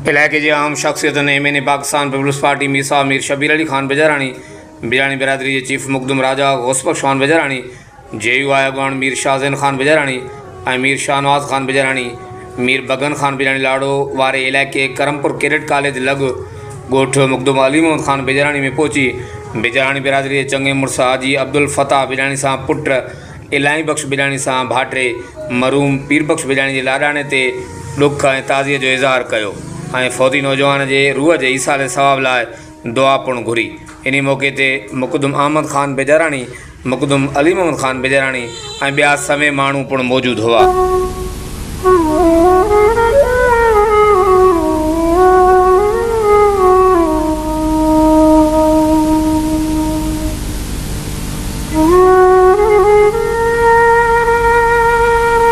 इलाके के आम शख्सियत ने एम पाकिस्तान पीपल्स पार्टी मीसा मीर शबीर अली खान बेजारानी बिरानी बिरादरी के चीफ मुकदम राजा गौसबख्श खान बेजारानी JUI अगवान मीर शाहजैन खान बेजारानी मीर शाहनवाज खान बेजारानी मीर बगन खान बिरानी लाड़ो वारे इलाके करमपुर कैडेट कॉलेज लग गोठ मुकदम अली मोहम्मद खान बेजारानी में पहुंची बेजारानी बिरादरी के चंगे मुड़सा हाजी अब्दुल फताह बिरानी सां पुट इलाही बख्श बिरानी सां भाटे मरूम पीर बख्श बिरानी के लाडाणे ते दुख ऐं ताज़ीअ जो इज़हार कयो ऐं फौजी नौजवान के रूह के ईसाले सवाब लाए दुआ पिणु घुरी। इन मौके ते मुकदम अहमद खान बेजारानी मुकदम अली मोहम्मद खान बेजारानी ऐं ॿिया समें माण्हू पिणु मौजूद हुआ।